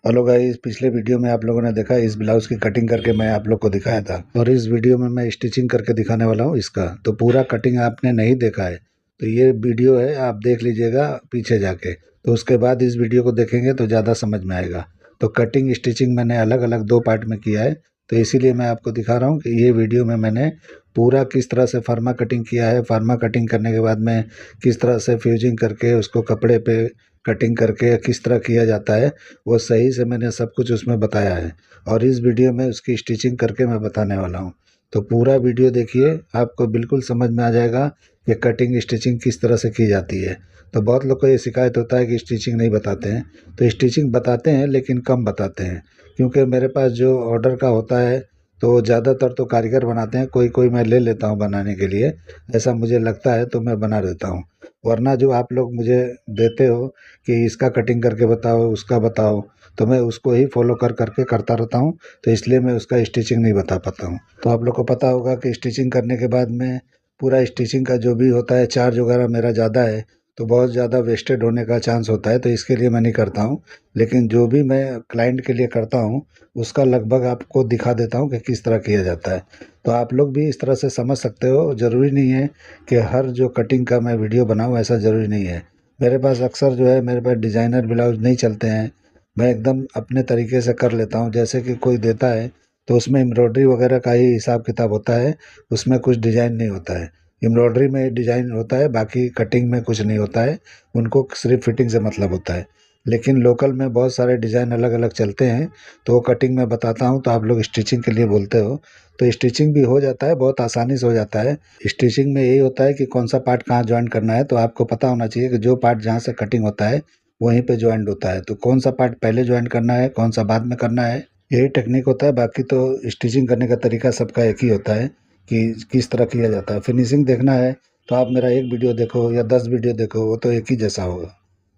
Hello guys, पिछले video में आप लोगों ने देखा इस ब्लाउज की कटिंग करके मैं आप लोग को दिखाया था और इस वीडियो में मैं स्टिचिंग करके दिखाने वाला हूँ इसका। तो पूरा कटिंग आपने नहीं देखा है तो ये वीडियो है, आप देख लीजिएगा पीछे जाके। तो उसके बाद इस वीडियो को देखेंगे तो ज़्यादा समझ में आएगा। तो कटिंग स्टिचिंग मैंने अलग अलग दो पार्ट में किया है, तो इसीलिए मैं आपको दिखा रहा हूँ कि ये वीडियो में मैंने पूरा किस तरह से फार्मा कटिंग किया है। फार्मा कटिंग करने के बाद में किस तरह से फ्यूजिंग करके उसको कपड़े पे कटिंग करके किस तरह किया जाता है, वो सही से मैंने सब कुछ उसमें बताया है। और इस वीडियो में उसकी स्टिचिंग करके मैं बताने वाला हूँ। तो पूरा वीडियो देखिए, आपको बिल्कुल समझ में आ जाएगा कि कटिंग स्टिचिंग किस तरह से की जाती है। तो बहुत लोग को ये शिकायत होता है कि स्टिचिंग नहीं बताते हैं। तो स्टिचिंग बताते हैं लेकिन कम बताते हैं, क्योंकि मेरे पास जो ऑर्डर का होता है तो ज़्यादातर तो कारीगर बनाते हैं। कोई कोई मैं ले लेता हूँ बनाने के लिए, ऐसा मुझे लगता है तो मैं बना देता हूँ। वरना जो आप लोग मुझे देते हो कि इसका कटिंग करके बताओ, उसका बताओ, तो मैं उसको ही फॉलो कर करके करता रहता हूँ। तो इसलिए मैं उसका स्टिचिंग नहीं बता पाता हूँ। तो आप लोग को पता होगा कि स्टिचिंग करने के बाद में पूरा स्टिचिंग का जो भी होता है चार्ज वगैरह मेरा ज़्यादा है, तो बहुत ज़्यादा वेस्टेड होने का चांस होता है। तो इसके लिए मैं नहीं करता हूँ। लेकिन जो भी मैं क्लाइंट के लिए करता हूँ उसका लगभग आपको दिखा देता हूँ कि किस तरह किया जाता है। तो आप लोग भी इस तरह से समझ सकते हो। ज़रूरी नहीं है कि हर जो कटिंग का मैं वीडियो बनाऊँ, ऐसा ज़रूरी नहीं है। मेरे पास अक्सर जो है, मेरे पास डिज़ाइनर ब्लाउज नहीं चलते हैं। मैं एकदम अपने तरीके से कर लेता हूँ। जैसे कि कोई देता है तो उसमें एम्ब्रॉयडरी वगैरह का ही हिसाब किताब होता है, उसमें कुछ डिज़ाइन नहीं होता है। एम्ब्रॉयडरी में डिज़ाइन होता है, बाकी कटिंग में कुछ नहीं होता है। उनको सिर्फ फिटिंग से मतलब होता है। लेकिन लोकल में बहुत सारे डिज़ाइन अलग अलग चलते हैं, तो वो कटिंग में बताता हूँ। तो आप लोग स्टिचिंग के लिए बोलते हो, तो स्टिचिंग भी हो जाता है, बहुत आसानी से हो जाता है। स्टिचिंग में यही होता है कि कौन सा पार्ट कहाँ जॉइन करना है। तो आपको पता होना चाहिए कि जो पार्ट जहाँ से कटिंग होता है वहीं पे जॉइंट होता है। तो कौन सा पार्ट पहले जॉइन करना है, कौन सा बाद में करना है, यही टेक्निक होता है। बाकी तो स्टिचिंग करने का तरीका सबका एक ही होता है कि किस तरह किया जाता है। फिनिशिंग देखना है तो आप मेरा एक वीडियो देखो या 10 वीडियो देखो, वो तो एक ही जैसा होगा।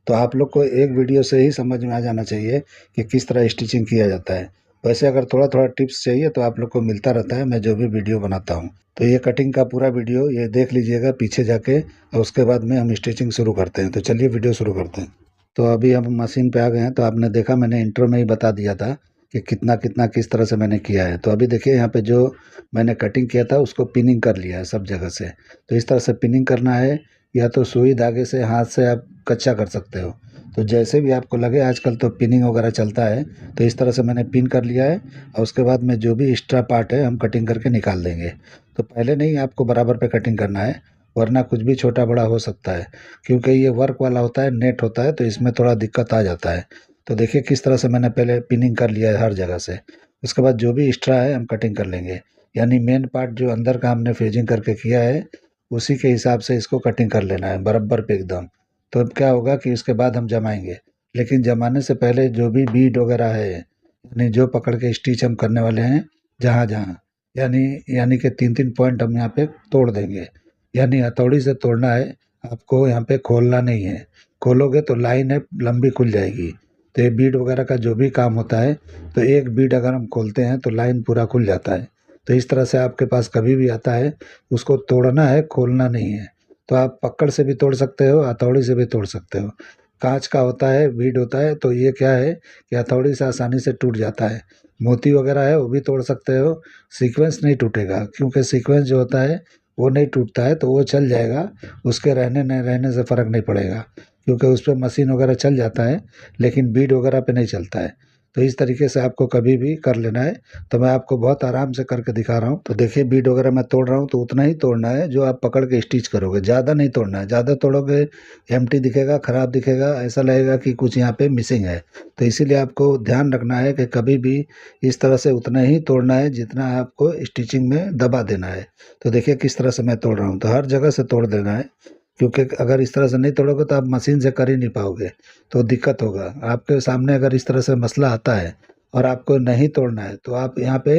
तो आप लोग को एक वीडियो से ही समझ में आ जाना चाहिए कि किस तरह स्टिचिंग किया जाता है। वैसे अगर थोड़ा थोड़ा टिप्स चाहिए तो आप लोग को मिलता रहता है, मैं जो भी वीडियो बनाता हूँ। तो ये कटिंग का पूरा वीडियो ये देख लीजिएगा पीछे जाके, और उसके बाद में हम स्टिचिंग शुरू करते हैं। तो चलिए वीडियो शुरू करते हैं। तो अभी हम मशीन पे आ गए हैं। तो आपने देखा, मैंने इंट्रो में ही बता दिया था कि कितना कितना किस तरह से मैंने किया है। तो अभी देखिए यहाँ पे जो मैंने कटिंग किया था उसको पिनिंग कर लिया है सब जगह से। तो इस तरह से पिनिंग करना है, या तो सुई धागे से हाथ से आप कच्चा कर सकते हो। तो जैसे भी आपको लगे, आजकल तो पिनिंग वगैरह चलता है। तो इस तरह से मैंने पिन कर लिया है, और उसके बाद में जो भी एक्स्ट्रा पार्ट है हम कटिंग करके निकाल देंगे। तो पहले नहीं आपको बराबर पे कटिंग करना है, वरना कुछ भी छोटा बड़ा हो सकता है। क्योंकि ये वर्क वाला होता है, नेट होता है, तो इसमें थोड़ा दिक्कत आ जाता है। तो देखिए किस तरह से मैंने पहले पिनिंग कर लिया है हर जगह से। उसके बाद जो भी एक्स्ट्रा है हम कटिंग कर लेंगे। यानी मेन पार्ट जो अंदर का हमने फ्यूजिंग करके किया है, उसी के हिसाब से इसको कटिंग कर लेना है बराबर पे एकदम। तो अब क्या होगा कि उसके बाद हम जमाएंगे। लेकिन जमाने से पहले जो भी बीड वगैरह है, यानी जो पकड़ के स्टिच हम करने वाले हैं जहाँ जहाँ, यानी यानी कि 3-3 पॉइंट हम यहाँ पे तोड़ देंगे। यानी हथौड़ी से तोड़ना है, आपको यहाँ पे खोलना नहीं है। खोलोगे तो लाइन है लंबी खुल जाएगी। तो ये बीड वगैरह का जो भी काम होता है, तो एक बीड अगर हम खोलते हैं तो लाइन पूरा खुल जाता है। तो इस तरह से आपके पास कभी भी आता है, उसको तोड़ना है, खोलना नहीं है। तो आप पकड़ से भी तोड़ सकते हो, हथौड़ी से भी तोड़ सकते हो। कांच का होता है, बीड होता है, तो ये क्या है कि हथौड़ी से आसानी से टूट जाता है। मोती वगैरह है वो भी तोड़ सकते हो, सीक्वेंस नहीं टूटेगा, क्योंकि सीक्वेंस जो होता है वो नहीं टूटता है, तो वो चल जाएगा। उसके रहने न रहने से फ़र्क नहीं पड़ेगा, क्योंकि उस पे मशीन वगैरह चल जाता है, लेकिन बीड वगैरह पे नहीं चलता है। तो इस तरीके से आपको कभी भी कर लेना है। तो मैं आपको बहुत आराम से करके दिखा रहा हूँ। तो देखिए बीड वगैरह मैं तोड़ रहा हूँ, तो उतना ही तोड़ना है जो आप पकड़ के स्टिच करोगे, ज़्यादा नहीं तोड़ना है। ज़्यादा तोड़ोगे एम्प्टी दिखेगा, ख़राब दिखेगा, ऐसा लगेगा कि कुछ यहाँ पे मिसिंग है। तो इसीलिए आपको ध्यान रखना है कि कभी भी इस तरह से उतना ही तोड़ना है जितना आपको स्टिचिंग में दबा देना है। तो देखिए किस तरह से मैं तोड़ रहा हूँ, तो हर जगह से तोड़ देना है। क्योंकि अगर इस तरह से नहीं तोड़ोगे तो आप मशीन से कर ही नहीं पाओगे, तो दिक्कत होगा आपके सामने। अगर इस तरह से मसला आता है और आपको नहीं तोड़ना है, तो आप यहाँ पे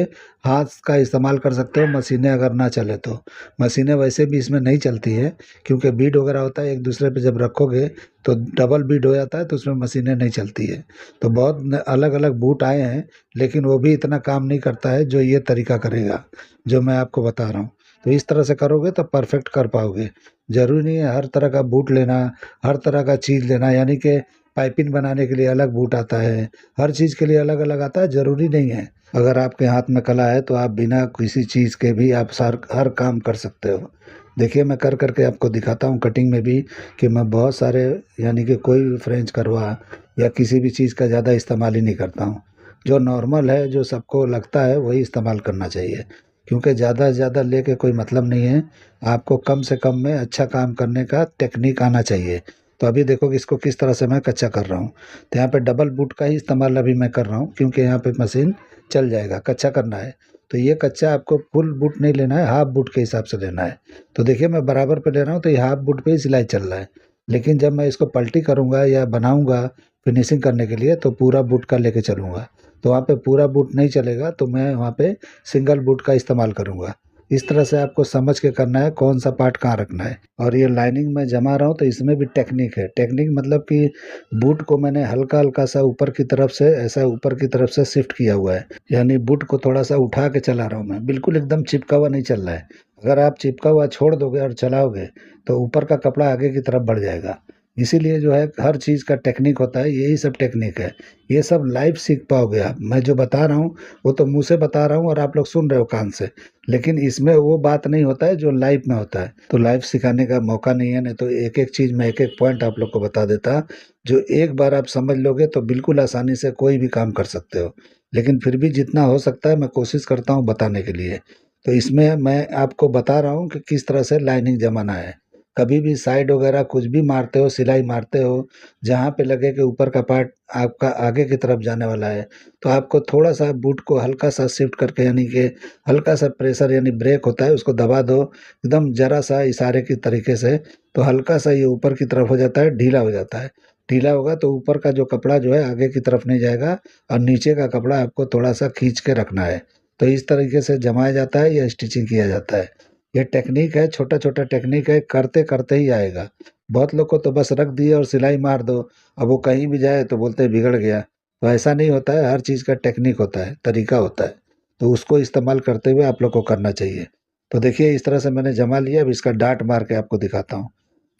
हाथ का इस्तेमाल कर सकते हो, मशीनें अगर ना चले तो। मशीनें वैसे भी इसमें नहीं चलती है, क्योंकि बीड वगैरह होता है, एक दूसरे पे जब रखोगे तो डबल बीड हो जाता है, तो उसमें मशीनें नहीं चलती है। तो बहुत अलग अलग बूट आए हैं, लेकिन वो भी इतना काम नहीं करता है जो ये तरीका करेगा, जो मैं आपको बता रहा हूँ। तो इस तरह से करोगे तो परफेक्ट कर पाओगे। ज़रूरी नहीं है हर तरह का बूट लेना, हर तरह का चीज़ लेना। यानी कि पाइपिंग बनाने के लिए अलग बूट आता है, हर चीज़ के लिए अलग अलग आता है, ज़रूरी नहीं है। अगर आपके हाथ में कला है तो आप बिना किसी चीज़ के भी आप हर काम कर सकते हो। देखिए मैं कर करके आपको दिखाता हूँ कटिंग में भी कि मैं बहुत सारे यानी कि कोई भी फ्रेंच करवा या किसी भी चीज़ का ज़्यादा इस्तेमाल ही नहीं करता हूँ। जो नॉर्मल है, जो सबको लगता है वही इस्तेमाल करना चाहिए, क्योंकि ज़्यादा से ज़्यादा लेके कोई मतलब नहीं है। आपको कम से कम में अच्छा काम करने का टेक्निक आना चाहिए। तो अभी देखो कि इसको किस तरह से मैं कच्चा कर रहा हूँ। तो यहाँ पे डबल बूट का ही इस्तेमाल अभी मैं कर रहा हूँ, क्योंकि यहाँ पे मशीन चल जाएगा, कच्चा करना है। तो ये कच्चा आपको फुल बूट नहीं लेना है, हाफ बूट के हिसाब से लेना है। तो देखिए मैं बराबर पे ले रहा हूँ, तो ये हाफ बूट पे ही सिलाई चल रहा है। लेकिन जब मैं इसको पलटी करूँगा या बनाऊँगा फिनिशिंग करने के लिए, तो पूरा बूट का लेके चलूँगा। तो वहाँ पे पूरा बूट नहीं चलेगा, तो मैं वहाँ पे सिंगल बूट का इस्तेमाल करूँगा। इस तरह से आपको समझ के करना है कौन सा पार्ट कहाँ रखना है। और ये लाइनिंग में जमा रहा हूँ तो इसमें भी टेक्निक है। टेक्निक मतलब कि बूट को मैंने हल्का हल्का सा ऊपर की तरफ से, ऐसा ऊपर की तरफ से शिफ्ट किया हुआ है, यानी बूट को थोड़ा सा उठा के चला रहा हूँ मैं, बिल्कुल एकदम चिपका हुआ नहीं चल रहा है। अगर आप चिपका हुआ छोड़ दोगे और चलाओगे तो ऊपर का कपड़ा आगे की तरफ बढ़ जाएगा। इसीलिए जो है हर चीज़ का टेक्निक होता है, यही सब टेक्निक है। ये सब लाइव सीख पाओगे आप। मैं जो बता रहा हूँ वो तो मुँह से बता रहा हूँ और आप लोग सुन रहे हो कान से, लेकिन इसमें वो बात नहीं होता है जो लाइव में होता है। तो लाइव सिखाने का मौका नहीं है, नहीं तो एक एक चीज़ मैं एक एक पॉइंट आप लोग को बता देता। जो एक बार आप समझ लोगे तो बिल्कुल आसानी से कोई भी काम कर सकते हो। लेकिन फिर भी जितना हो सकता है मैं कोशिश करता हूँ बताने के लिए। तो इसमें मैं आपको बता रहा हूँ कि किस तरह से लाइनिंग जमाना है। कभी भी साइड वगैरह कुछ भी मारते हो, सिलाई मारते हो, जहाँ पे लगे कि ऊपर का पार्ट आपका आगे की तरफ जाने वाला है, तो आपको थोड़ा सा बूट को हल्का सा शिफ्ट करके, यानी कि हल्का सा प्रेशर, यानी ब्रेक होता है उसको दबा दो एकदम जरा सा इशारे की तरीके से। तो हल्का सा ये ऊपर की तरफ हो जाता है, ढीला हो जाता है। ढीला होगा तो ऊपर का जो कपड़ा जो है आगे की तरफ नहीं जाएगा, और नीचे का कपड़ा आपको थोड़ा सा खींच के रखना है। तो इस तरीके से जमाया जाता है या स्टिचिंग किया जाता है। ये टेक्निक है, छोटा छोटा टेक्निक है, करते करते ही आएगा। बहुत लोग को तो बस रख दिए और सिलाई मार दो, अब वो कहीं भी जाए तो बोलते हैं बिगड़ गया। तो ऐसा नहीं होता है, हर चीज़ का टेक्निक होता है, तरीका होता है। तो उसको इस्तेमाल करते हुए आप लोग को करना चाहिए। तो देखिए इस तरह से मैंने जमा लिया, अब इसका डाट मार के आपको दिखाता हूँ।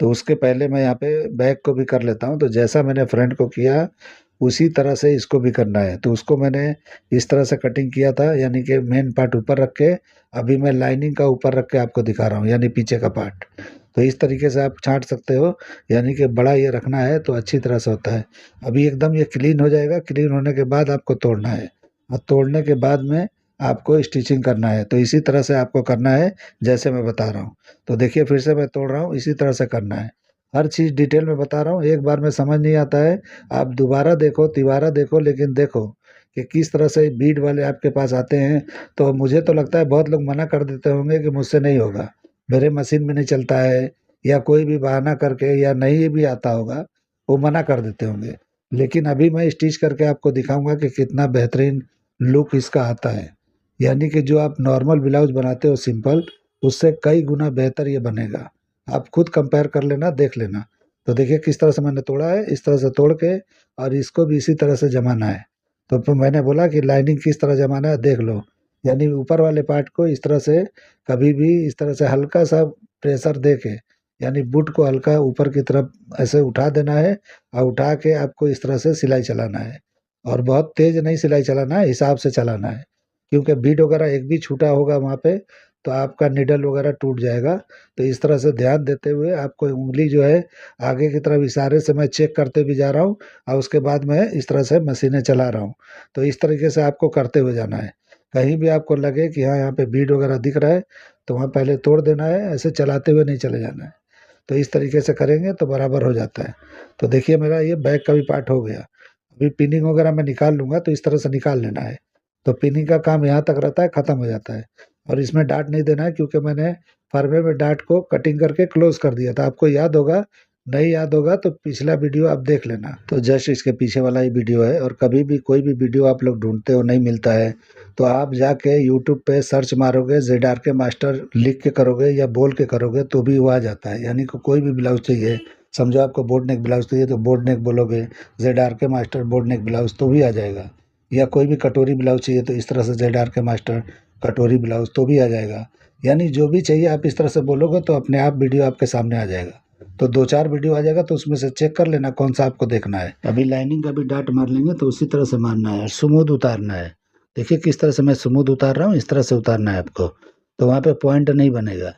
तो उसके पहले मैं यहाँ पे बैक को भी कर लेता हूँ। तो जैसा मैंने फ्रंट को किया उसी तरह से इसको भी करना है। तो उसको मैंने इस तरह से कटिंग किया था, यानी कि मेन पार्ट ऊपर रख के, अभी मैं लाइनिंग का ऊपर रख के आपको दिखा रहा हूँ, यानी पीछे का पार्ट। तो इस तरीके से आप छाँट सकते हो, यानी कि बड़ा ये रखना है तो अच्छी तरह से होता है। अभी एकदम ये क्लीन हो जाएगा, क्लीन होने के बाद आपको तोड़ना है, और तोड़ने के बाद में आपको स्टिचिंग करना है। तो इसी तरह से आपको करना है जैसे मैं बता रहा हूँ। तो देखिए फिर से मैं तोड़ रहा हूँ, इसी तरह से करना है। हर चीज़ डिटेल में बता रहा हूँ, एक बार में समझ नहीं आता है, आप दोबारा देखो, तिबारा देखो, लेकिन देखो कि किस तरह से बीड वाले आपके पास आते हैं। तो मुझे तो लगता है बहुत लोग मना कर देते होंगे कि मुझसे नहीं होगा, मेरे मशीन में नहीं चलता है, या कोई भी बहाना करके, या नहीं भी आता होगा, वो मना कर देते होंगे। लेकिन अभी मैं स्टिच करके आपको दिखाऊंगा कि कितना बेहतरीन लुक इसका आता है। यानी कि जो आप नॉर्मल ब्लाउज बनाते हो सिंपल, उससे कई गुना बेहतर ये बनेगा। आप खुद कंपेयर कर लेना, देख लेना। तो देखिए किस तरह से मैंने तोड़ा है, इस तरह से तोड़ के और इसको भी इसी तरह से जमाना है। तो फिर मैंने बोला कि लाइनिंग किस तरह जमाना है देख लो। यानी ऊपर वाले पार्ट को इस तरह से, कभी भी इस तरह से हल्का सा प्रेशर दे के, यानी बूट को हल्का ऊपर की तरफ ऐसे उठा देना है, और उठा के आपको इस तरह से सिलाई चलाना है। और बहुत तेज नहीं सिलाई चलाना है, हिसाब से चलाना है, क्योंकि बीट वगैरह एक भी छूटा होगा वहाँ पे तो आपका निडल वगैरह टूट जाएगा। तो इस तरह से ध्यान देते हुए आपको उंगली जो है आगे की तरफ इशारे से मैं चेक करते भी जा रहा हूँ, और उसके बाद मैं इस तरह से मशीनें चला रहा हूँ। तो इस तरीके से आपको करते हुए जाना है। कहीं भी आपको लगे कि हाँ यहाँ पे बीड वगैरह दिख रहा है, तो वहाँ पहले तोड़ देना है, ऐसे चलाते हुए नहीं चले जाना है। तो इस तरीके से करेंगे तो बराबर हो जाता है। तो देखिए मेरा ये बैक का भी पार्ट हो गया। अभी पिनिंग वगैरह मैं निकाल लूँगा, तो इस तरह से निकाल लेना है। तो पिनिंग का काम यहाँ तक रहता है, ख़त्म हो जाता है। और इसमें डाट नहीं देना है, क्योंकि मैंने फरमे में डाट को कटिंग करके क्लोज कर दिया था। आपको याद होगा, नहीं याद होगा तो पिछला वीडियो आप देख लेना। तो जस्ट इसके पीछे वाला ही वीडियो है। और कभी भी कोई भी वीडियो आप लोग ढूंढते हो नहीं मिलता है, तो आप जाके यूट्यूब पे सर्च मारोगे, ZRK मास्टर लिख के करोगे या बोल के करोगे तो भी वो आ जाता है। यानी कि कोई भी ब्लाउज चाहिए, समझो आपको बोट नेक ब्लाउज चाहिए तो बोट नेक बोलोगे, ZRK master boat neck blouse, तो भी आ जाएगा। या कोई भी कटोरी ब्लाउज चाहिए तो इस तरह से ZRK मास्टर कटोरी ब्लाउज, तो भी आ जाएगा। यानी जो भी चाहिए आप इस तरह से बोलोगे तो अपने आप वीडियो आपके सामने आ जाएगा। तो 2-4 वीडियो आ जाएगा, तो उसमें से चेक कर लेना कौन सा आपको देखना है। अभी लाइनिंग का भी डाट मार लेंगे, तो उसी तरह से मारना है और स्मूथ उतारना है। देखिए किस तरह से मैं स्मूथ उतार रहा हूँ, इस तरह से उतारना है आपको, तो वहाँ पे पॉइंट नहीं बनेगा।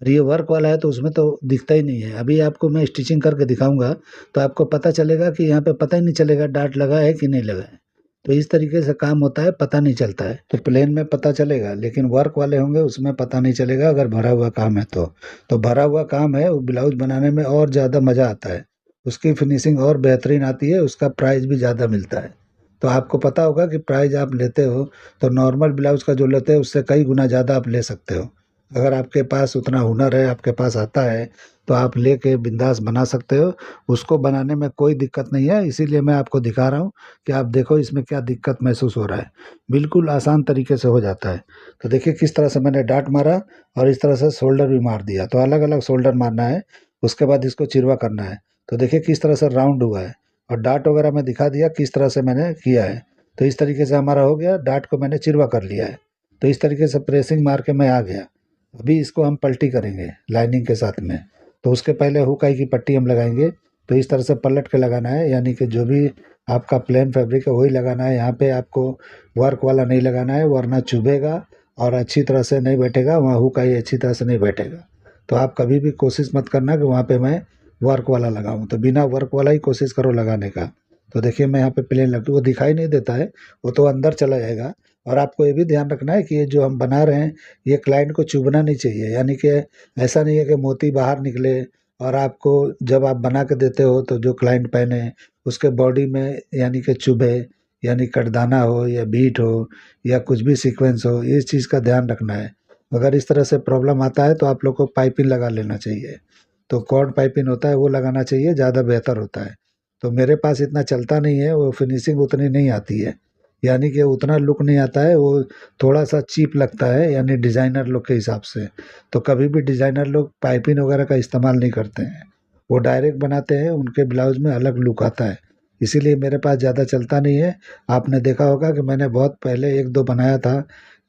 और ये वर्क वाला है तो उसमें तो दिखता ही नहीं है। अभी आपको मैं स्टिचिंग करके दिखाऊंगा, तो आपको पता चलेगा कि यहाँ पे पता ही नहीं चलेगा डाट लगा है कि नहीं लगा है। तो इस तरीके से काम होता है, पता नहीं चलता है। तो प्लेन में पता चलेगा, लेकिन वर्क वाले होंगे उसमें पता नहीं चलेगा अगर भरा हुआ काम है तो भरा हुआ काम है, वो ब्लाउज बनाने में और ज़्यादा मज़ा आता है, उसकी फिनिशिंग और बेहतरीन आती है, उसका प्राइस भी ज़्यादा मिलता है। तो आपको पता होगा कि प्राइस आप लेते हो तो नॉर्मल ब्लाउज का जो लेते हैं उससे कई गुना ज़्यादा आप ले सकते हो। अगर आपके पास उतना हुनर है, आपके पास आता है, तो आप लेके बिंदास बना सकते हो। उसको बनाने में कोई दिक्कत नहीं है, इसीलिए मैं आपको दिखा रहा हूँ कि आप देखो इसमें क्या दिक्कत महसूस हो रहा है। बिल्कुल आसान तरीके से हो जाता है। तो देखिए किस तरह से मैंने डाट मारा और इस तरह से शोल्डर भी मार दिया। तो अलग अलग शोल्डर मारना है, उसके बाद इसको चिरवा करना है। तो देखिए किस तरह से राउंड हुआ है, और डाट वगैरह मैं दिखा दिया किस तरह से मैंने किया है। तो इस तरीके से हमारा हो गया, डाट को मैंने चिरवा कर लिया है। तो इस तरीके से प्रेसिंग मार के मैं आ गया। अभी इसको हम पलटी करेंगे लाइनिंग के साथ में। तो उसके पहले हुकाई की पट्टी हम लगाएंगे। तो इस तरह से पलट के लगाना है, यानी कि जो भी आपका प्लेन फैब्रिक है वही लगाना है। यहाँ पे आपको वर्क वाला नहीं लगाना है, वरना चुभेगा और अच्छी तरह से नहीं बैठेगा, वहाँ हुकाई अच्छी तरह से नहीं बैठेगा। तो आप कभी भी कोशिश मत करना कि वहाँ पे मैं वर्क वाला लगाऊँ, तो बिना वर्क वाला ही कोशिश करो लगाने का। तो देखिए मैं यहाँ पे प्लेन लग, वो दिखाई नहीं देता है, वो तो अंदर चला जाएगा। और आपको ये भी ध्यान रखना है कि ये जो हम बना रहे हैं ये क्लाइंट को चुभना नहीं चाहिए, यानी कि ऐसा नहीं है कि मोती बाहर निकले और आपको जब आप बना के देते हो तो जो क्लाइंट पहने उसके बॉडी में यानी कि चुभे, यानी कटदाना हो या बीट हो या कुछ भी सीक्वेंस हो, इस चीज़ का ध्यान रखना है। अगर इस तरह से प्रॉब्लम आता है तो आप लोग को पाइपिंग लगा लेना चाहिए। तो कॉर्ड पाइपिंग होता है वो लगाना चाहिए, ज़्यादा बेहतर होता है। तो मेरे पास इतना चलता नहीं है, वो फिनिशिंग उतनी नहीं आती है, यानी कि उतना लुक नहीं आता है, वो थोड़ा सा चीप लगता है, यानी डिज़ाइनर लोग के हिसाब से। तो कभी भी डिज़ाइनर लोग पाइपिंग वगैरह का इस्तेमाल नहीं करते हैं, वो डायरेक्ट बनाते हैं, उनके ब्लाउज में अलग लुक आता है। इसीलिए मेरे पास ज़्यादा चलता नहीं है। आपने देखा होगा कि मैंने बहुत पहले 1-2 बनाया था,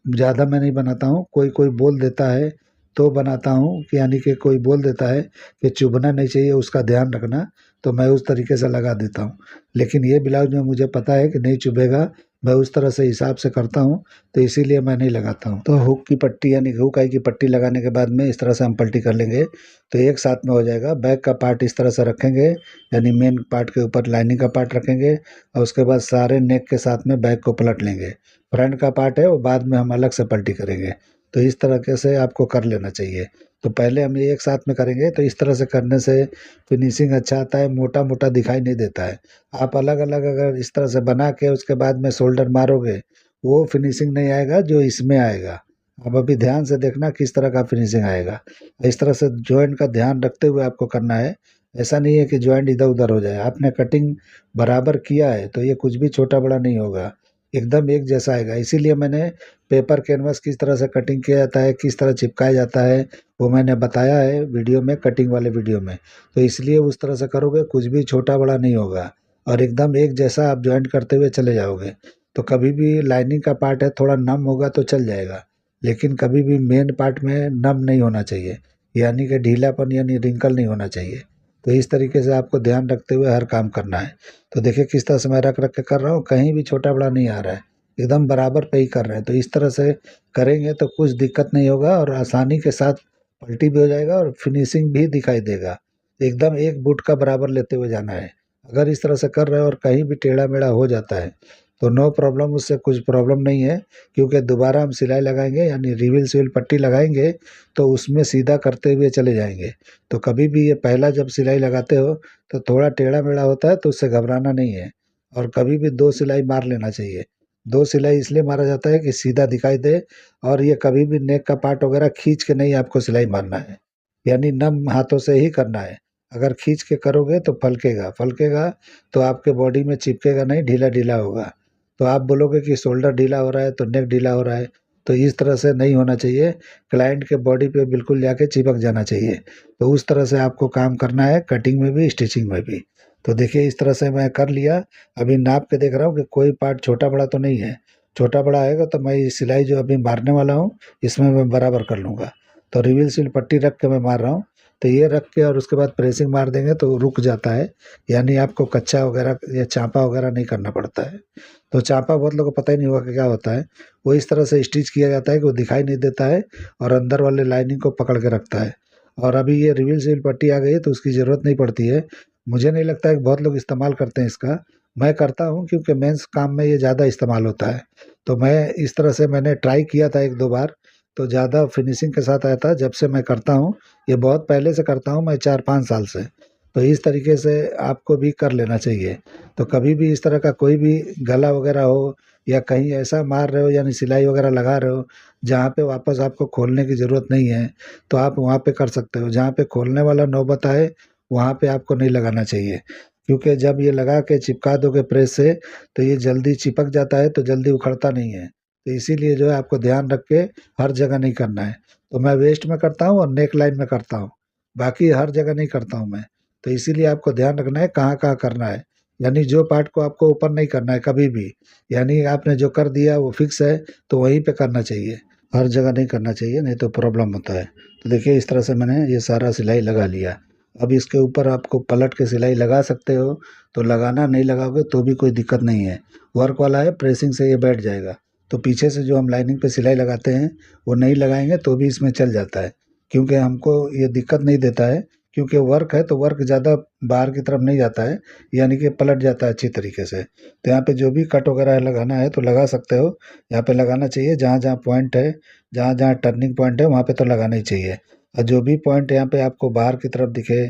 ज़्यादा मैं नहीं बनाता हूँ। कोई कोई बोल देता है तो बनाता हूँ, कि यानी कि कोई बोल देता है कि चुभना नहीं चाहिए, उसका ध्यान रखना, तो मैं उस तरीके से लगा देता हूँ। लेकिन ये ब्लाउज में मुझे पता है कि नहीं चुभेगा, मैं उस तरह से हिसाब से करता हूँ, तो इसीलिए मैं नहीं लगाता हूँ। तो हुक की पट्टी यानी हुक आई की पट्टी लगाने के बाद में इस तरह से हम पलटी कर लेंगे, तो एक साथ में हो जाएगा। बैक का पार्ट इस तरह से रखेंगे, यानी मेन पार्ट के ऊपर लाइनिंग का पार्ट रखेंगे, और उसके बाद सारे नेक के साथ में बैक को पलट लेंगे। फ्रंट का पार्ट है वो बाद में हम अलग से पलटी करेंगे। तो इस तरीके से आपको कर लेना चाहिए। तो पहले हम ये एक साथ में करेंगे, तो इस तरह से करने से फिनिशिंग अच्छा आता है, मोटा मोटा दिखाई नहीं देता है। आप अलग अलग अगर इस तरह से बना के उसके बाद में शोल्डर मारोगे, वो फिनिशिंग नहीं आएगा जो इसमें आएगा। अब अभी ध्यान से देखना किस तरह का फिनिशिंग आएगा। इस तरह से जॉइंट का ध्यान रखते हुए आपको करना है। ऐसा नहीं है कि जॉइंट इधर उधर हो जाए। आपने कटिंग बराबर किया है तो ये कुछ भी छोटा बड़ा नहीं होगा, एकदम एक जैसा आएगा। इसीलिए मैंने पेपर कैनवस किस तरह से कटिंग किया जाता है, किस तरह चिपकाया जाता है, वो मैंने बताया है वीडियो में, कटिंग वाले वीडियो में। तो इसलिए उस तरह से करोगे कुछ भी छोटा बड़ा नहीं होगा, और एकदम एक जैसा आप जॉइंट करते हुए चले जाओगे। तो कभी भी लाइनिंग का पार्ट है थोड़ा नम होगा तो चल जाएगा, लेकिन कभी भी मेन पार्ट में नम नहीं होना चाहिए, यानी कि ढीलापन यानी रिंकल नहीं होना चाहिए। तो इस तरीके से आपको ध्यान रखते हुए हर काम करना है। तो देखिए किस तरह से मैं रख रख के कर रहा हूँ, कहीं भी छोटा बड़ा नहीं आ रहा है, एकदम बराबर पे ही कर रहे हैं। तो इस तरह से करेंगे तो कुछ दिक्कत नहीं होगा, और आसानी के साथ पलटी भी हो जाएगा और फिनिशिंग भी दिखाई देगा। एकदम एक बुट का बराबर लेते हुए जाना है। अगर इस तरह से कर रहे हो और कहीं भी टेढ़ा मेढ़ा हो जाता है तो नो प्रॉब्लम, उससे कुछ प्रॉब्लम नहीं है, क्योंकि दोबारा हम सिलाई लगाएंगे यानी रिविल सिविल पट्टी लगाएंगे तो उसमें सीधा करते हुए चले जाएंगे। तो कभी भी ये पहला जब सिलाई लगाते हो तो थोड़ा टेढ़ा मेढ़ा होता है तो उससे घबराना नहीं है, और कभी भी 2 सिलाई मार लेना चाहिए। 2 सिलाई इसलिए मारा जाता है कि सीधा दिखाई दे, और ये कभी भी नेक का पार्ट वगैरह खींच के नहीं आपको सिलाई मारना है, यानी नम हाथों से ही करना है। अगर खींच के करोगे तो फलकेगा फलकेगा, तो आपके बॉडी में चिपकेगा नहीं, ढीला ढीला होगा। तो आप बोलोगे कि शोल्डर ढीला हो रहा है तो नेक ढीला हो रहा है, तो इस तरह से नहीं होना चाहिए। क्लाइंट के बॉडी पे बिल्कुल जाके चिपक जाना चाहिए। तो उस तरह से आपको काम करना है, कटिंग में भी स्टिचिंग में भी। तो देखिए इस तरह से मैं कर लिया। अभी नाप के देख रहा हूँ कि कोई पार्ट छोटा बड़ा तो नहीं है। छोटा बड़ा आएगा तो मैं ये सिलाई जो अभी मारने वाला हूँ इसमें मैं बराबर कर लूँगा। तो रिवील सील पट्टी रख के मैं मार रहा हूँ। तो ये रख के और उसके बाद प्रेसिंग मार देंगे तो रुक जाता है, यानी आपको कच्चा वगैरह या चांपा वगैरह नहीं करना पड़ता है। तो चांपा बहुत लोगों को पता ही नहीं होगा कि क्या होता है। वो इस तरह से स्टिच किया जाता है कि वो दिखाई नहीं देता है और अंदर वाले लाइनिंग को पकड़ के रखता है। और अभी ये रिवील सील पट्टी आ गई है तो उसकी ज़रूरत नहीं पड़ती है। मुझे नहीं लगता है कि बहुत लोग इस्तेमाल करते हैं इसका। मैं करता हूँ क्योंकि मेंस काम में ये ज़्यादा इस्तेमाल होता है। तो मैं इस तरह से मैंने ट्राई किया था 1-2 बार, तो ज़्यादा फिनिशिंग के साथ आया था। जब से मैं करता हूँ, ये बहुत पहले से करता हूँ मैं, 4-5 साल से। तो इस तरीके से आपको भी कर लेना चाहिए। तो कभी भी इस तरह का कोई भी गला वगैरह हो या कहीं ऐसा मार रहे हो यानी सिलाई वगैरह लगा रहे हो, जहाँ पे वापस आपको खोलने की ज़रूरत नहीं है, तो आप वहाँ पे कर सकते हो। जहाँ पे खोलने वाला नौबत आए, वहाँ पे आपको नहीं लगाना चाहिए। क्योंकि जब ये लगा के चिपका दोगे प्रेस से, तो ये जल्दी चिपक जाता है, तो जल्दी उखड़ता नहीं है। तो इसीलिए जो है आपको ध्यान रख के हर जगह नहीं करना है। तो मैं वेस्ट में करता हूँ और नेक लाइन में करता हूँ, बाकी हर जगह नहीं करता हूँ मैं। तो इसीलिए आपको ध्यान रखना है कहाँ-कहाँ करना है। यानी जो पार्ट को आपको ऊपर नहीं करना है कभी भी, यानी आपने जो कर दिया वो फिक्स है, तो वहीं पे करना चाहिए। हर जगह नहीं करना चाहिए, नहीं तो प्रॉब्लम होता है। तो देखिए इस तरह से मैंने ये सारा सिलाई लगा लिया। अब इसके ऊपर आपको पलट के सिलाई लगा सकते हो, तो लगाना, नहीं लगाओगे तो भी कोई दिक्कत नहीं है। वर्क वाला है, प्रेसिंग से ये बैठ जाएगा। तो पीछे से जो हम लाइनिंग पे सिलाई लगाते हैं, वो नहीं लगाएँगे तो भी इसमें चल जाता है। क्योंकि हमको ये दिक्कत नहीं देता है, क्योंकि वर्क है तो वर्क ज़्यादा बाहर की तरफ नहीं जाता है, यानी कि पलट जाता है अच्छी तरीके से। तो यहाँ पे जो भी कट वगैरह लगाना है तो लगा सकते हो। यहाँ पे लगाना चाहिए जहाँ-जहाँ पॉइंट है, जहाँ-जहाँ टर्निंग पॉइंट है वहाँ पे तो लगाना ही चाहिए। और जो भी पॉइंट यहाँ पे आपको बाहर की तरफ दिखे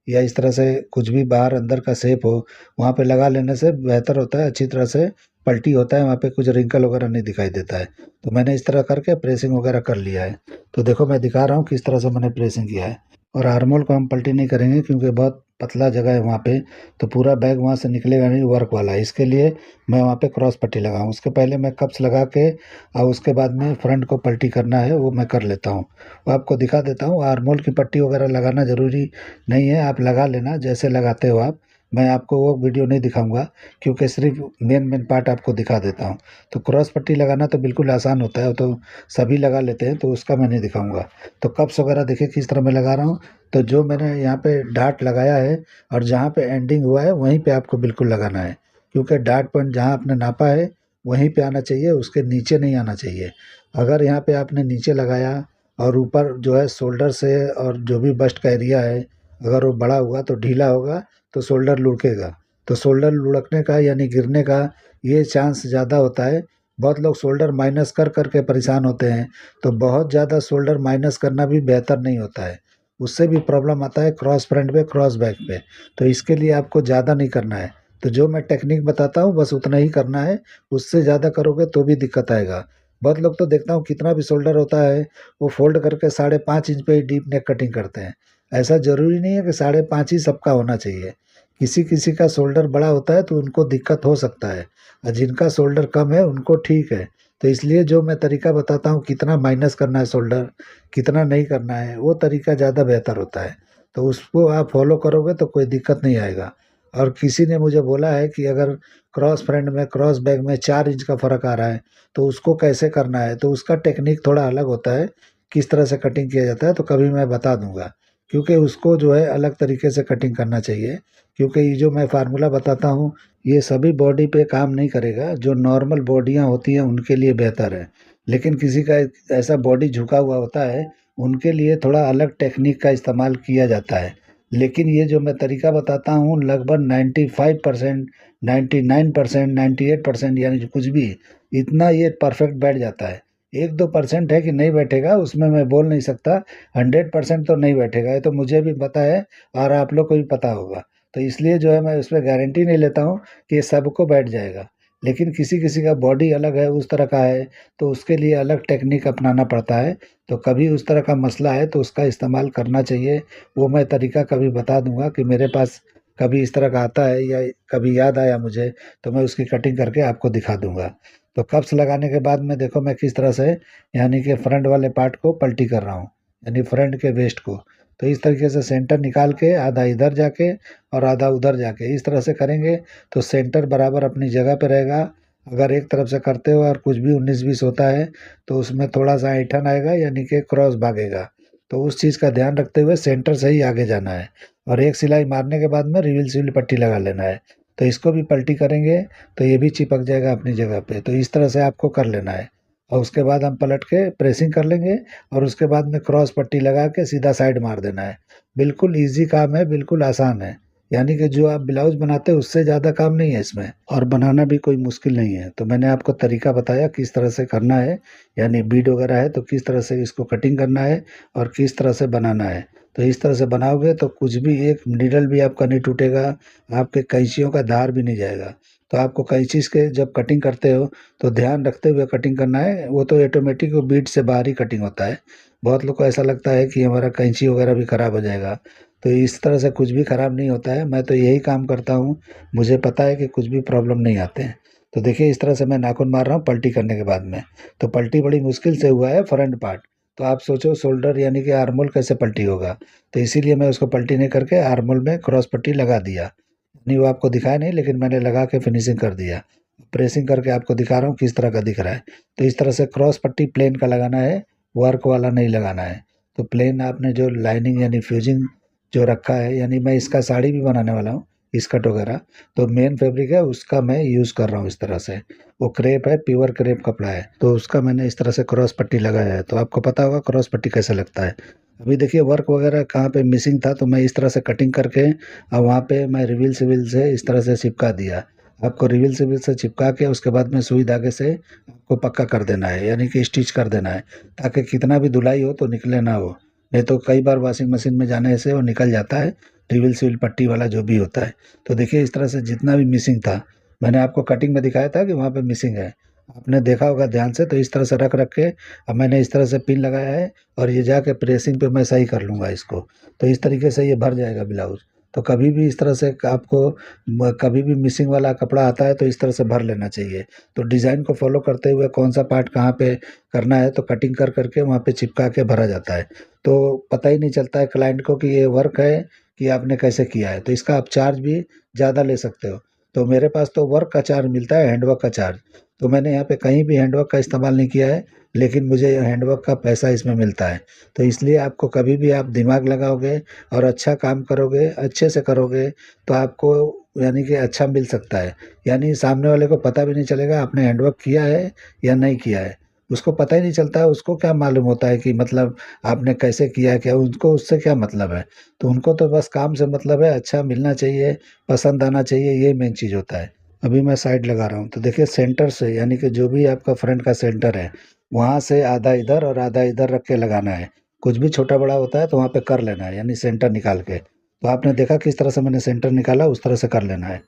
या इस तरह से कुछ भी बाहर अंदर का शेप हो, वहाँ पे लगा लेने से बेहतर होता है, अच्छी तरह से पलटी होता है, वहाँ पे कुछ रिंकल वगैरह नहीं दिखाई देता है। तो मैंने इस तरह करके प्रेसिंग वगैरह कर लिया है। तो देखो मैं दिखा रहा हूँ किस तरह से मैंने प्रेसिंग किया है। और आर्मोल को हम पलटी नहीं करेंगे क्योंकि बहुत पतला जगह है वहाँ पे, तो पूरा बैग वहाँ से निकलेगा नहीं, वर्क वाला है। इसके लिए मैं वहाँ पे क्रॉस पट्टी लगाऊँ। उसके पहले मैं कप्स लगा के और उसके बाद में फ्रंट को पलटी करना है, वो मैं कर लेता हूँ। वो आपको दिखा देता हूँ। आर्मोल की पट्टी वगैरह लगाना ज़रूरी नहीं है, आप लगा लेना जैसे लगाते हो आप। मैं आपको वो वीडियो नहीं दिखाऊँगा क्योंकि सिर्फ़ मेन पार्ट आपको दिखा देता हूँ। तो क्रॉस पट्टी लगाना तो बिल्कुल आसान होता है, वो तो सभी लगा लेते हैं, तो उसका मैं नहीं दिखाऊँगा। तो कप्स वगैरह देखिए किस तरह मैं लगा रहा हूँ। तो जो मैंने यहाँ पे डार्ट लगाया है और जहाँ पे एंडिंग हुआ है वहीं पे आपको बिल्कुल लगाना है, क्योंकि डार्ट पॉइंट जहाँ आपने नापा है वहीं पे आना चाहिए, उसके नीचे नहीं आना चाहिए। अगर यहाँ पे आपने नीचे लगाया और ऊपर जो है शोल्डर से और जो भी बस्ट का एरिया है, अगर वो बड़ा हुआ तो ढीला होगा, तो शोल्डर लुढ़केगा। तो शोल्डर लुढ़कने का यानी गिरने का ये चांस ज़्यादा होता है। बहुत लोग शोल्डर माइनस कर के परेशान होते हैं, तो बहुत ज़्यादा शोल्डर माइनस करना भी बेहतर नहीं होता है। उससे भी प्रॉब्लम आता है क्रॉस फ्रंट पे, क्रॉस बैक पे। तो इसके लिए आपको ज़्यादा नहीं करना है। तो जो मैं टेक्निक बताता हूँ बस उतना ही करना है, उससे ज़्यादा करोगे तो भी दिक्कत आएगा। बहुत लोग तो देखता हूँ कितना भी शोल्डर होता है, वो फ़ोल्ड करके 5.5 इंच पे ही डीप नेक कटिंग करते हैं। ऐसा ज़रूरी नहीं है कि 5.5 ही सबका होना चाहिए। किसी-किसी का शोल्डर बड़ा होता है तो उनको दिक्कत हो सकता है, और जिनका शोल्डर कम है उनको ठीक है। तो इसलिए जो मैं तरीका बताता हूँ कितना माइनस करना है शोल्डर, कितना नहीं करना है, वो तरीका ज़्यादा बेहतर होता है। तो उसको आप फ़ॉलो करोगे तो कोई दिक्कत नहीं आएगा। और किसी ने मुझे बोला है कि अगर क्रॉस फ्रंट में, क्रॉस बैक में 4 इंच का फ़र्क आ रहा है, तो उसको कैसे करना है? तो उसका टेक्नीक थोड़ा अलग होता है, किस तरह से कटिंग किया जाता है, तो कभी मैं बता दूँगा। क्योंकि उसको जो है अलग तरीके से कटिंग करना चाहिए, क्योंकि ये जो मैं फ़ॉर्मूला बताता हूँ, ये सभी बॉडी पे काम नहीं करेगा। जो नॉर्मल बॉडियाँ होती हैं उनके लिए बेहतर है। लेकिन किसी का ऐसा बॉडी झुका हुआ होता है, उनके लिए थोड़ा अलग टेक्नीक का इस्तेमाल किया जाता है। लेकिन ये जो मैं तरीका बताता हूँ लगभग 95%, 99%, 98% यानी जो कुछ भी, इतना ये परफेक्ट बैठ जाता है। 1-2% है कि नहीं बैठेगा, उसमें मैं बोल नहीं सकता। 100% तो नहीं बैठेगा, ये तो मुझे भी पता है और आप लोग को भी पता होगा। तो इसलिए जो है मैं उसमें गारंटी नहीं लेता हूँ कि ये सबको बैठ जाएगा। लेकिन किसी-किसी का बॉडी अलग है, उस तरह का है, तो उसके लिए अलग टेक्नीक अपनाना पड़ता है। तो कभी उस तरह का मसला है तो उसका इस्तेमाल करना चाहिए। वो मैं तरीका कभी बता दूँगा कि मेरे पास कभी इस तरह का आता है या कभी याद आया मुझे, तो मैं उसकी कटिंग करके आपको दिखा दूँगा। तो कप्स लगाने के बाद में देखो मैं किस तरह से, यानी कि फ्रंट वाले पार्ट को पलटी कर रहा हूँ, यानी फ्रंट के वेस्ट को। तो इस तरीके से सेंटर निकाल के आधा इधर जाके और आधा उधर जाके इस तरह से करेंगे तो सेंटर बराबर अपनी जगह पे रहेगा। अगर एक तरफ से करते हो और कुछ भी 19-20 होता है तो उसमें थोड़ा-सा ऐंठन आएगा, यानी कि क्रॉस भागेगा। तो उस चीज़ का ध्यान रखते हुए सेंटर से ही आगे जाना है और एक सिलाई मारने के बाद में रिवील सिविल पट्टी लगा लेना है। तो इसको भी पलटी करेंगे तो ये भी चिपक जाएगा अपनी जगह पे। तो इस तरह से आपको कर लेना है और उसके बाद हम पलट के प्रेसिंग कर लेंगे और उसके बाद में क्रॉस पट्टी लगा के सीधा साइड मार देना है। बिल्कुल ईज़ी काम है, बिल्कुल आसान है। यानी कि जो आप ब्लाउज़ बनाते हैं उससे ज़्यादा काम नहीं है इसमें और बनाना भी कोई मुश्किल नहीं है। तो मैंने आपको तरीका बताया किस तरह से करना है, यानी बीड वगैरह है तो किस तरह से इसको कटिंग करना है और किस तरह से बनाना है। तो इस तरह से बनाओगे तो कुछ भी एक नीडल भी आपका नहीं टूटेगा, आपके कैंचियों का धार भी नहीं जाएगा। तो आपको कैंची से जब कटिंग करते हो तो ध्यान रखते हुए कटिंग करना है। वो तो ऑटोमेटिक वो बीड से बाहर ही कटिंग होता है। बहुत लोग को ऐसा लगता है कि हमारा कैंची वगैरह भी खराब हो जाएगा, तो इस तरह से कुछ भी खराब नहीं होता है। मैं तो यही काम करता हूँ, मुझे पता है कि कुछ भी प्रॉब्लम नहीं आते हैं। तो देखिए इस तरह से मैं नाखून मार रहा हूँ पलटी करने के बाद में। तो पलटी बड़ी मुश्किल से हुआ है फ्रंट पार्ट। तो आप सोचो शोल्डर यानी कि आर्मोल कैसे पलटी होगा। तो इसीलिए मैं उसको पलटी नहीं करके आर्मोल में क्रॉस पट्टी लगा दिया। नहीं वो आपको दिखाया नहीं, लेकिन मैंने लगा के फिनिशिंग कर दिया। प्रेसिंग करके आपको दिखा रहा हूँ किस तरह का दिख रहा है। तो इस तरह से क्रॉस पट्टी प्लेन का लगाना है, वर्क वाला नहीं लगाना है। तो प्लेन आपने जो लाइनिंग यानी फ्यूजिंग जो रखा है, यानी मैं इसका साड़ी भी बनाने वाला हूँ, स्कर्ट वगैरह। तो मेन फैब्रिक है उसका मैं यूज़ कर रहा हूँ इस तरह से। वो क्रेप है, प्योर क्रेप कपड़ा है, तो उसका मैंने इस तरह से क्रॉस पट्टी लगाया है। तो आपको पता होगा क्रॉस पट्टी कैसे लगता है। अभी देखिए वर्क वगैरह कहाँ पे मिसिंग था तो मैं इस तरह से कटिंग करके और वहाँ पे मैं रिवील सिविल से इस तरह से चिपका दिया। आपको रिवील सिविल से चिपका के उसके बाद में सुई धागे से आपको पक्का कर देना है, यानी कि स्टिच कर देना है, ताकि कितना भी धुलाई हो तो निकले ना हो। नहीं तो कई बार वॉशिंग मशीन में जाने से वो निकल जाता है, रिवील सिविल पट्टी वाला जो भी होता है। तो देखिए इस तरह से जितना भी मिसिंग था, मैंने आपको कटिंग में दिखाया था कि वहाँ पे मिसिंग है, आपने देखा होगा ध्यान से। तो इस तरह से रख रख के अब मैंने इस तरह से पिन लगाया है और ये जाके प्रेसिंग पे मैं सही कर लूँगा इसको। तो इस तरीके से ये भर जाएगा ब्लाउज़। तो कभी भी इस तरह से आपको कभी भी मिसिंग वाला कपड़ा आता है तो इस तरह से भर लेना चाहिए। तो डिज़ाइन को फॉलो करते हुए कौन सा पार्ट कहाँ पे करना है तो कटिंग कर करके वहाँ पे चिपका के भरा जाता है। तो पता ही नहीं चलता है क्लाइंट को कि ये वर्क है कि आपने कैसे किया है। तो इसका आप चार्ज भी ज़्यादा ले सकते हो। तो मेरे पास तो वर्क का चार्ज मिलता है, हैंडवर्क का चार्ज। तो मैंने यहाँ पे कहीं भी हैंडवर्क का इस्तेमाल नहीं किया है, लेकिन मुझे हैंडवर्क का पैसा इसमें मिलता है। तो इसलिए आपको कभी भी आप दिमाग लगाओगे और अच्छा काम करोगे, अच्छे से करोगे, तो आपको यानी कि अच्छा मिल सकता है। यानी सामने वाले को पता भी नहीं चलेगा आपने हैंडवर्क किया है या नहीं किया है। उसको पता ही नहीं चलता है, उसको क्या मालूम होता है कि मतलब आपने कैसे किया है, क्या उनको उससे क्या मतलब है। तो उनको तो बस काम से मतलब है, अच्छा मिलना चाहिए, पसंद आना चाहिए, ये मेन चीज़ होता है। अभी मैं साइड लगा रहा हूँ तो देखिए सेंटर से यानी कि जो भी आपका फ्रंट का सेंटर है, वहाँ से आधा इधर और आधा इधर रख के लगाना है। कुछ भी छोटा बड़ा होता है तो वहाँ पे कर लेना है, यानी सेंटर निकाल के। तो आपने देखा किस तरह से मैंने सेंटर निकाला, उस तरह से कर लेना है।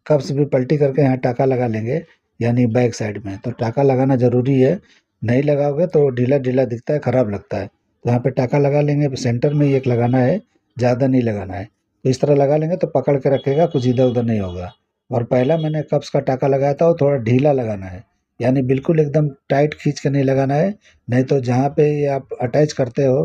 कब्स भी पलटी करके यहाँ टाँका लगा लेंगे, यानी बैक साइड में। तो टाँका लगाना ज़रूरी है, नहीं लगाओगे तो ढीला-ढीला दिखता है, खराब लगता है। तो यहाँ पे टाँका लगा लेंगे, सेंटर में ही एक लगाना है, ज़्यादा नहीं लगाना है। तो इस तरह लगा लेंगे तो पकड़ के रखेगा, कुछ इधर-उधर नहीं होगा। और पहला मैंने कब्स का टाँका लगाया था वो थोड़ा ढीला लगाना है, यानी बिल्कुल एकदम टाइट खींच के नहीं लगाना है। नहीं तो जहाँ पे ये आप अटैच करते हो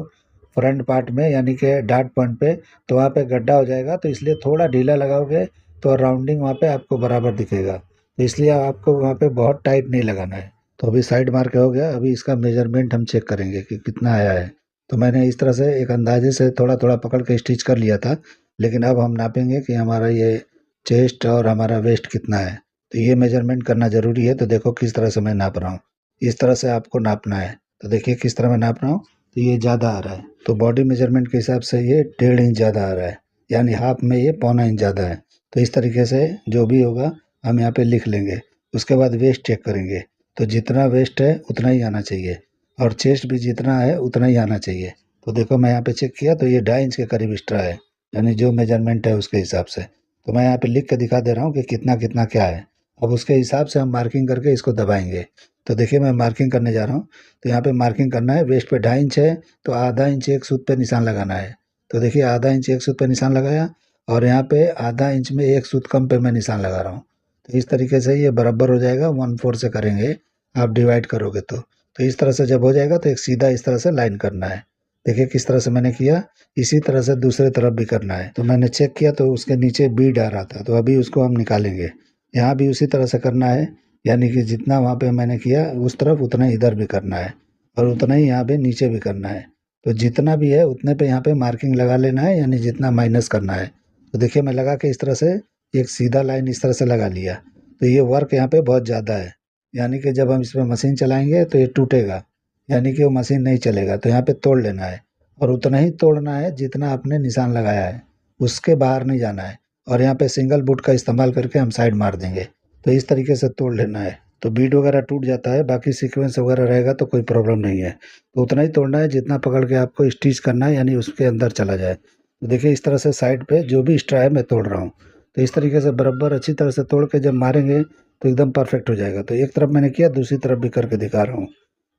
फ्रंट पार्ट में यानी कि डार्ट पॉइंट पे, तो वहाँ पे गड्ढा हो जाएगा। तो इसलिए थोड़ा ढीला लगाओगे तो राउंडिंग वहाँ पे आपको बराबर दिखेगा। तो इसलिए आपको वहाँ पे बहुत टाइट नहीं लगाना है। तो अभी साइड मार के हो गया, अभी इसका मेजरमेंट हम चेक करेंगे कि कितना आया है। तो मैंने इस तरह से एक अंदाजे से थोड़ा-थोड़ा पकड़ के स्टिच कर लिया था, लेकिन अब हम नापेंगे कि हमारा ये चेस्ट और हमारा वेस्ट कितना है। तो ये मेजरमेंट करना ज़रूरी है। तो देखो किस तरह से मैं नाप रहा हूँ, इस तरह से आपको नापना है। तो देखिए किस तरह मैं नाप रहा हूँ, तो ये ज़्यादा आ रहा है। तो बॉडी मेजरमेंट के हिसाब से ये 1.5 इंच ज़्यादा आ रहा है, यानी हाफ में ये पौना इंच ज़्यादा है। तो इस तरीके से जो भी होगा हम यहाँ पे लिख लेंगे। उसके बाद वेस्ट चेक करेंगे, तो जितना वेस्ट है उतना ही आना चाहिए और चेस्ट भी जितना है उतना ही आना चाहिए। तो देखो मैं यहाँ पे चेक किया तो ये 2.5 इंच के करीब एक्स्ट्रा है, यानी जो मेजरमेंट है उसके हिसाब से। तो मैं यहाँ पे लिख के दिखा दे रहा हूँ कि कितना कितना क्या है। अब उसके हिसाब से हम मार्किंग करके इसको दबाएंगे। तो देखिए मैं मार्किंग करने जा रहा हूँ। तो यहाँ पे मार्किंग करना है, वेस्ट पे 2.5 इंच है तो आधा इंच एक सूत पे निशान लगाना है। तो देखिए आधा इंच एक सूत पे निशान लगाया और यहाँ पे आधा इंच में एक सूत कम पे मैं निशान लगा रहा हूँ। तो इस तरीके से ये बराबर हो जाएगा, 1/4 से करेंगे आप डिवाइड करोगे तो। तो इस तरह से जब हो जाएगा तो एक सीधा इस तरह से लाइन करना है। देखिए किस तरह से मैंने किया, इसी तरह से दूसरे तरफ भी करना है। तो मैंने चेक किया तो उसके नीचे बीड आ रहा था, तो अभी उसको हम निकालेंगे। यहाँ भी उसी तरह से करना है, यानी कि जितना वहाँ पे मैंने किया उस तरफ उतना ही इधर भी करना है और उतना ही यहाँ पे नीचे भी करना है। तो जितना भी है उतने पे यहाँ पे मार्किंग लगा लेना है, यानी जितना माइनस करना है। तो देखिए मैं लगा के इस तरह से एक सीधा लाइन इस तरह से लगा लिया। तो ये वर्क यहाँ पे बहुत ज़्यादा है, यानी कि जब हम इसमें मशीन चलाएंगे तो ये टूटेगा, यानी कि वो मशीन नहीं चलेगा। तो यहाँ पे तोड़ लेना है और उतना ही तोड़ना है जितना आपने निशान लगाया है, उसके बाहर नहीं जाना है। और यहाँ पे सिंगल बुट का इस्तेमाल करके हम साइड मार देंगे। तो इस तरीके से तोड़ लेना है। तो बीट वगैरह टूट जाता है, बाकी सीक्वेंस वगैरह रहेगा तो कोई प्रॉब्लम नहीं है। तो उतना ही तोड़ना है जितना पकड़ के आपको स्टिच करना है, यानी उसके अंदर चला जाए। तो देखिए इस तरह से साइड पे जो भी एक्स्ट्रा है मैं तोड़ रहा हूँ। तो इस तरीके से बराबर अच्छी तरह से तोड़ के जब मारेंगे तो एकदम परफेक्ट हो जाएगा। तो एक तरफ मैंने किया, दूसरी तरफ भी करके दिखा रहा हूँ।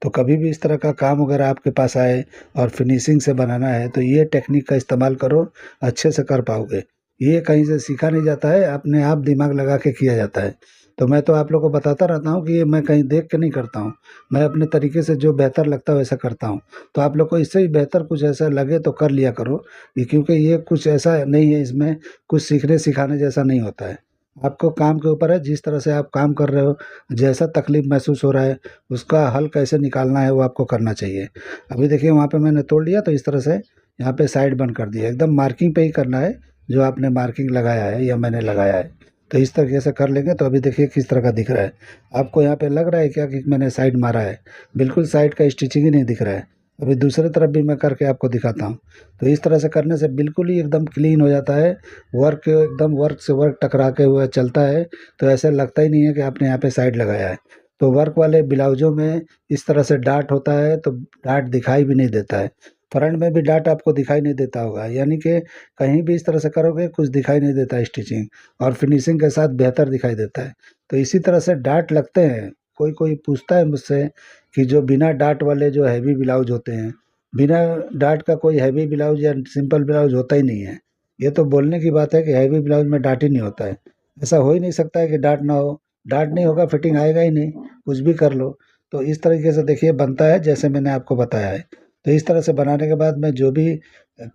तो कभी भी इस तरह का काम अगर आपके पास आए और फिनिशिंग से बनाना है तो ये टेक्निक का इस्तेमाल करो, अच्छे से कर पाओगे। ये कहीं से सीखा नहीं जाता है, अपने आप दिमाग लगा के किया जाता है। तो मैं तो आप लोगों को बताता रहता हूँ कि ये मैं कहीं देख के नहीं करता हूँ, मैं अपने तरीके से जो बेहतर लगता है वैसा करता हूँ। तो आप लोग को इससे ही बेहतर कुछ ऐसा लगे तो कर लिया करो, क्योंकि ये कुछ ऐसा नहीं है, इसमें कुछ सीखने सिखाने जैसा नहीं होता है। आपको काम के ऊपर है, जिस तरह से आप काम कर रहे हो, जैसा तकलीफ महसूस हो रहा है उसका हल कैसे निकालना है वो आपको करना चाहिए। अभी देखिए वहाँ पे मैंने तोड़ लिया, तो इस तरह से यहाँ पे साइड बंद कर दिया। एकदम मार्किंग पे ही करना है जो आपने मार्किंग लगाया है या मैंने लगाया है। तो इस तरीके से कर लेंगे तो अभी देखिए किस तरह का दिख रहा है। आपको यहाँ पे लग रहा है क्या कि मैंने साइड मारा है? बिल्कुल साइड का स्टिचिंग ही नहीं दिख रहा है। अभी दूसरी तरफ भी मैं करके आपको दिखाता हूँ। तो इस तरह से करने से बिल्कुल ही एकदम क्लीन हो जाता है। वर्क एकदम वर्क से वर्क टकरा के हुआ चलता है, तो ऐसा लगता ही नहीं है कि आपने यहाँ पे साइड लगाया है। तो वर्क वाले ब्लाउजों में इस तरह से डाट होता है तो डाट दिखाई भी नहीं देता है। फ्रंट में भी डाट आपको दिखाई नहीं देता होगा, यानी कि कहीं भी इस तरह से करोगे कुछ दिखाई नहीं देता है स्टिचिंग, और फिनिशिंग के साथ बेहतर दिखाई देता है। तो इसी तरह से डाट लगते हैं। कोई कोई पूछता है मुझसे कि जो बिना डाट वाले जो हैवी ब्लाउज होते हैं, बिना डाट का कोई हैवी ब्लाउज या सिंपल ब्लाउज होता ही नहीं है। ये तो बोलने की बात है कि हैवी ब्लाउज में डाट ही नहीं होता है। ऐसा हो ही नहीं सकता है कि डाट ना हो। डाट नहीं होगा, फिटिंग आएगा ही नहीं, कुछ भी कर लो। तो इस तरीके से देखिए बनता है जैसे मैंने आपको बताया है। तो इस तरह से बनाने के बाद में जो भी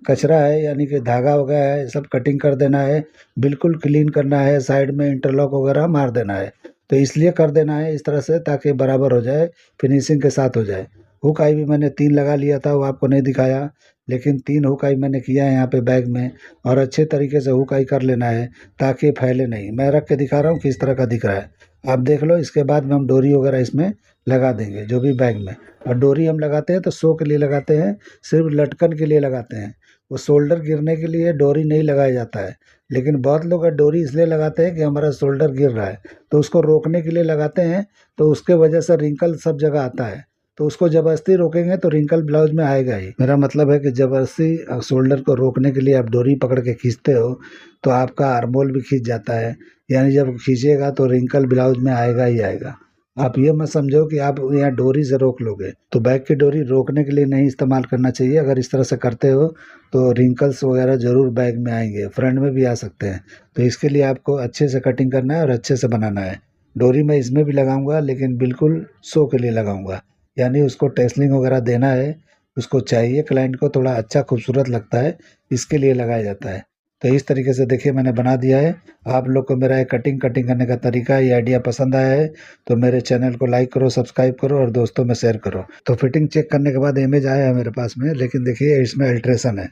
कचरा है, यानी कि धागा वगैरह है, सब कटिंग कर देना है। बिल्कुल क्लीन करना है, साइड में इंटरलॉक वगैरह मार देना है। तो इसलिए कर देना है इस तरह से ताकि बराबर हो जाए, फिनिशिंग के साथ हो जाए। हुक आई भी मैंने 3 लगा लिया था, वो आपको नहीं दिखाया, लेकिन 3 हुक आई मैंने किया है यहाँ पे बैग में। और अच्छे तरीके से हुक आई कर लेना है ताकि फैले नहीं। मैं रख के दिखा रहा हूँ किस तरह का दिख रहा है, आप देख लो। इसके बाद में हम डोरी वगैरह इसमें लगा देंगे जो भी बैग में। और डोरी हम लगाते हैं तो शो के लिए लगाते हैं, सिर्फ लटकन के लिए लगाते हैं। वो शोल्डर गिरने के लिए डोरी नहीं लगाया जाता है। लेकिन बहुत लोग डोरी इसलिए लगाते हैं कि हमारा शोल्डर गिर रहा है, तो उसको रोकने के लिए लगाते हैं। तो उसके वजह से रिंकल सब जगह आता है, तो उसको ज़बरदस्ती रोकेंगे तो रिंकल ब्लाउज में आएगा ही। मेरा मतलब है कि ज़बरदस्ती शोल्डर को रोकने के लिए आप डोरी पकड़ के खींचते हो तो आपका आर्मोल भी खींच जाता है, यानी जब खींचेगा तो रिंकल ब्लाउज में आएगा ही आएगा। आप ये मत समझो कि आप यहाँ डोरी से रोक लोगे। तो बैक की डोरी रोकने के लिए नहीं इस्तेमाल करना चाहिए। अगर इस तरह से करते हो तो रिंकल्स वगैरह ज़रूर बैग में आएंगे, फ्रंट में भी आ सकते हैं। तो इसके लिए आपको अच्छे से कटिंग करना है और अच्छे से बनाना है। डोरी मैं इसमें भी लगाऊंगा, लेकिन बिल्कुल शो के लिए लगाऊंगा, यानी उसको टेस्लिंग वगैरह देना है, उसको चाहिए, क्लाइंट को थोड़ा अच्छा खूबसूरत लगता है, इसके लिए लगाया जाता है। तो इस तरीके से देखिए मैंने बना दिया है। आप लोग को मेरा ये कटिंग करने का तरीका, ये आइडिया पसंद आया है तो मेरे चैनल को लाइक करो, सब्सक्राइब करो और दोस्तों में शेयर करो। तो फिटिंग चेक करने के बाद इमेज आया है मेरे पास में, लेकिन देखिए इसमें अल्ट्रेशन है।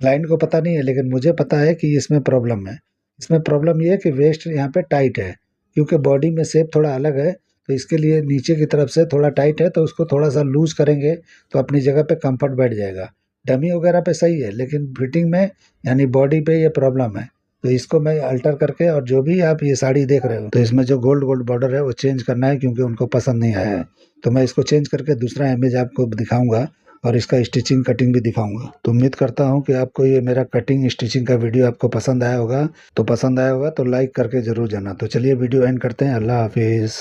क्लाइंट को पता नहीं है, लेकिन मुझे पता है कि इसमें प्रॉब्लम है। इसमें प्रॉब्लम ये है कि वेस्ट यहाँ पे टाइट है, क्योंकि बॉडी में शेप थोड़ा अलग है। तो इसके लिए नीचे की तरफ से थोड़ा टाइट है, तो उसको थोड़ा सा लूज करेंगे तो अपनी जगह पे कंफर्ट बैठ जाएगा। डमी वगैरह पे सही है, लेकिन फिटिंग में यानी बॉडी पे ये प्रॉब्लम है। तो इसको मैं अल्टर करके, और जो भी आप ये साड़ी देख रहे हो तो इसमें जो गोल्ड गोल्ड बॉर्डर है वो चेंज करना है, क्योंकि उनको पसंद नहीं आया है। तो मैं इसको चेंज करके दूसरा इमेज आपको दिखाऊंगा और इसका स्टिचिंग कटिंग भी दिखाऊंगा। तो उम्मीद करता हूँ कि आपको ये मेरा कटिंग स्टिचिंग का वीडियो आपको पसंद आया होगा। तो पसंद आया होगा तो लाइक करके जरूर जाना। तो चलिए वीडियो एंड करते हैं। अल्लाह हाफिज़।